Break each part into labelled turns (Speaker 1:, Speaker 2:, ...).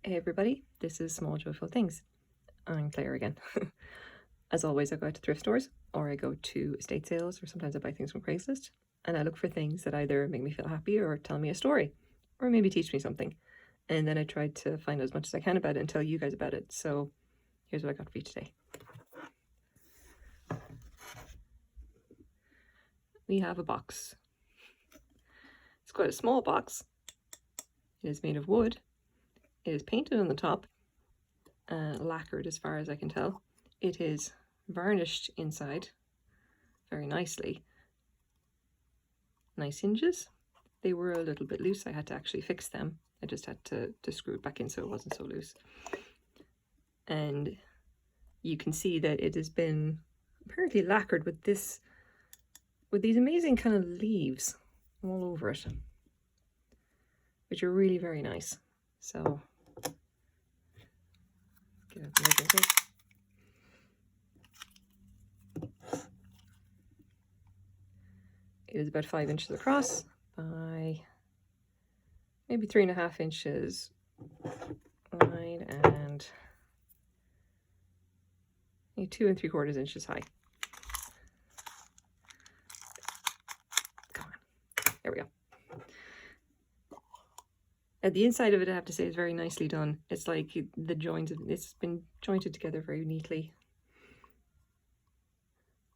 Speaker 1: Hey everybody, this is Small Joyful Things. I'm Claire again. As always, I go out to thrift stores or I go to estate sales, or sometimes I buy things from Craigslist, and I look for things that either make me feel happy or tell me a story or maybe teach me something. And then I try to find out as much as I can about it and tell you guys about it. So here's what I got for you today. We have a box. It's quite a small box. It is made of wood. It is painted on the top, lacquered as far as I can tell. It is varnished inside very nicely. Nice hinges. They were a little bit loose. I had to actually fix them. I just had to screw it back in so it wasn't so loose. And you can see that it has been apparently lacquered with these amazing kind of leaves all over it, which are really very nice. So get out the measuring tape. It is about 5 inches across by maybe 3.5 inches wide and 2 3/4 inches high. Come on, there we go. At the inside of it, I have to say, is very nicely done. It's like the joints, it's been jointed together very neatly.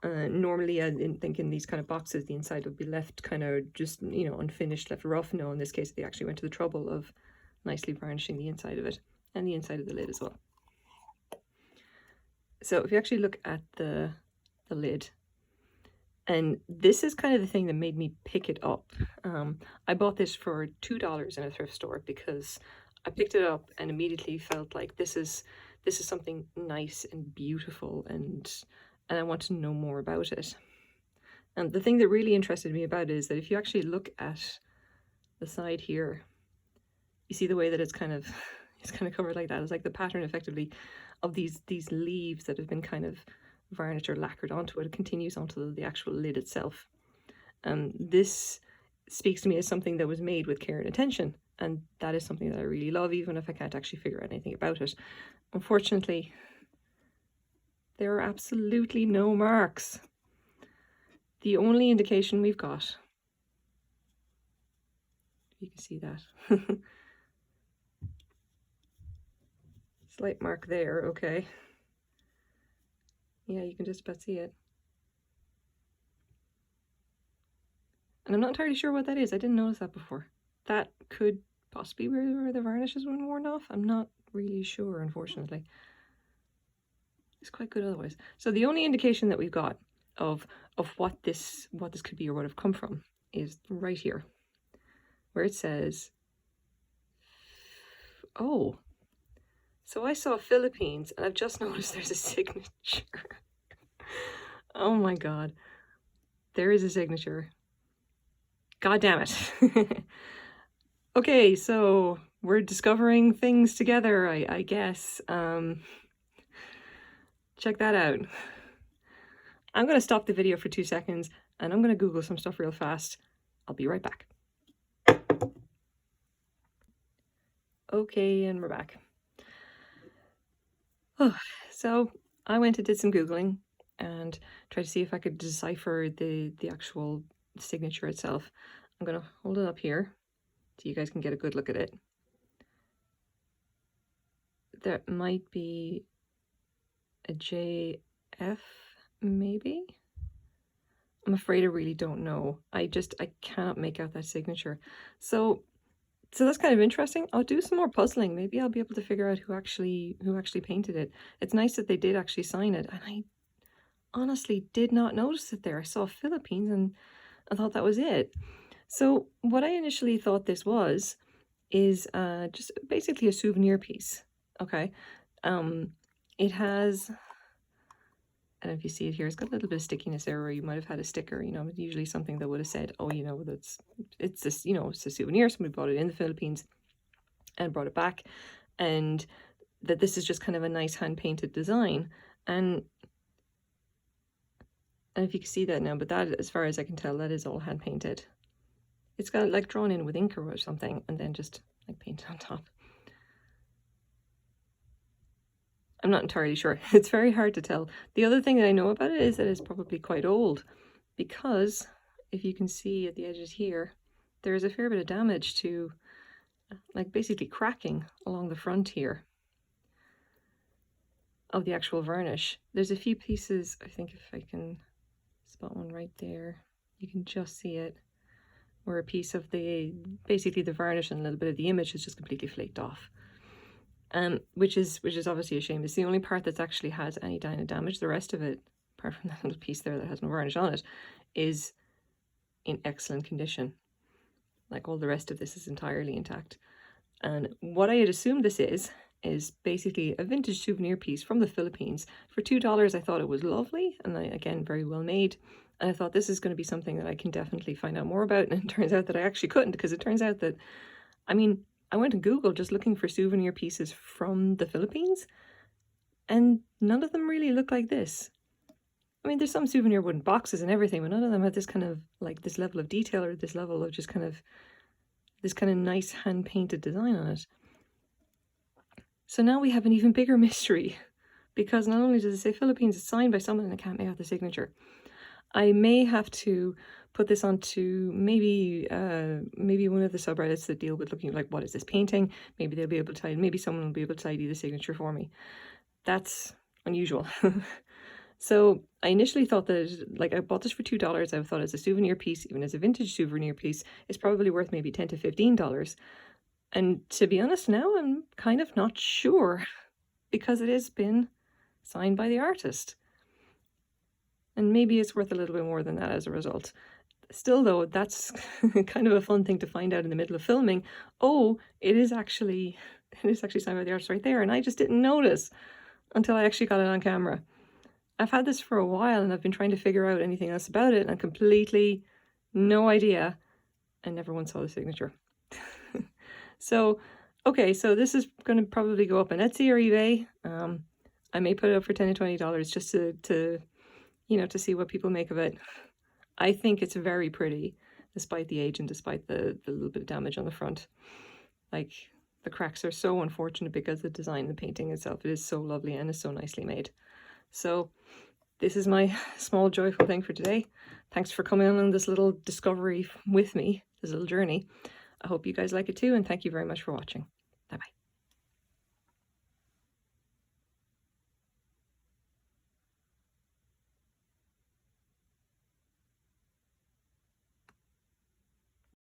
Speaker 1: Normally, I didn't think in these kind of boxes, the inside would be left kind of just, unfinished, left rough. No, in this case, they actually went to the trouble of nicely varnishing the inside of it and the inside of the lid as well. So if you actually look at the lid, and this is kind of the thing that made me pick it up. I bought this for $2 in a thrift store because I picked it up and immediately felt like this is something nice and beautiful, and I want to know more about it. And the thing that really interested me about it is that if you actually look at the side here, you see the way that it's kind of covered like that. It's like the pattern effectively of these leaves that have been kind of varnished or lacquered onto it. It continues onto the actual lid itself. This speaks to me as something that was made with care and attention, and that is something that I really love, even if I can't actually figure out anything about it. Unfortunately, there are absolutely no marks. The only indication we've got, you can see that, slight mark there, okay. Yeah, you can just about see it. And I'm not entirely sure what that is. I didn't notice that before. That could possibly be where the varnish has been worn off. I'm not really sure, unfortunately. It's quite good otherwise. So the only indication that we've got of what this could be or what have come from is right here, where it says, oh, so I saw Philippines, and I've just noticed there's a signature. Oh my God, there is a signature. God damn it. Okay, so we're discovering things together, I guess. Check that out. I'm going to stop the video for 2 seconds and I'm going to Google some stuff real fast. I'll be right back. Okay, and we're back. Oh, so I went and did some Googling and tried to see if I could decipher the actual signature itself. I'm going to hold it up here so you guys can get a good look at it. There might be a JF, maybe? I'm afraid I really don't know. I cannot make out that signature. So that's kind of interesting. I'll do some more puzzling. Maybe I'll be able to figure out who actually painted it. It's nice that they did actually sign it, and I honestly did not notice it there. I saw Philippines and I thought that was it. So what I initially thought this was is just basically a souvenir piece. Okay. It has, I don't know if you see it here, it's got a little bit of stickiness there where you might have had a sticker, usually something that would have said, oh, it's this, it's a souvenir, somebody bought it in the Philippines and brought it back, and that this is just kind of a nice hand-painted design. And if you can see that now, but that, as far as I can tell, that is all hand-painted. It's got like drawn in with ink or something and then just like painted on top. I'm not entirely sure. It's very hard to tell. The other thing that I know about it is that it's probably quite old, because if you can see at the edges here, there is a fair bit of damage to, like, basically cracking along the front here of the actual varnish. There's a few pieces, I think if I can spot one right there, you can just see it, where a piece of basically the varnish and a little bit of the image is just completely flaked off. Which is obviously a shame. It's the only part that's actually has any kind of damage. The rest of it, apart from that little piece there that has no varnish on it, is in excellent condition. Like, all the rest of this is entirely intact. And what I had assumed this is basically a vintage souvenir piece from the Philippines. For $2, I thought it was lovely, and again, very well made. And I thought this is going to be something that I can definitely find out more about. And it turns out that I actually couldn't, because it turns out that, I mean, I went to Google just looking for souvenir pieces from the Philippines, and none of them really look like this. I mean, there's some souvenir wooden boxes and everything, but none of them have this kind of, like, this level of detail, or this level of just kind of, this kind of nice hand-painted design on it. So now we have an even bigger mystery, because not only does it say Philippines, it's signed by someone and I can't make out the signature. I may have to put this onto maybe one of the subreddits that deal with looking like, what is this painting? Maybe they'll be able to maybe someone will be able to tidy the signature for me. That's unusual. So I initially thought that, like, I bought this for $2. I thought as a souvenir piece, even as a vintage souvenir piece, it's probably worth maybe $10 to $15. And to be honest, now I'm kind of not sure, because it has been signed by the artist. And maybe it's worth a little bit more than that as a result. Still, though, that's kind of a fun thing to find out in the middle of filming. Oh, it is actually signed by the artist right there, and I just didn't notice until I actually got it on camera. I've had this for a while, and I've been trying to figure out anything else about it, and completely no idea. I never once saw the signature. So, okay, so this is going to probably go up on Etsy or eBay. I may put it up for $10 to $20 just to to see what people make of it. I think it's very pretty, despite the age and despite the little bit of damage on the front. Like, the cracks are so unfortunate because the design, the painting itself, it is so lovely and is so nicely made. So this is my small joyful thing for today. Thanks for coming on this little discovery with me, this little journey. I hope you guys like it too, and thank you very much for watching. Bye-bye.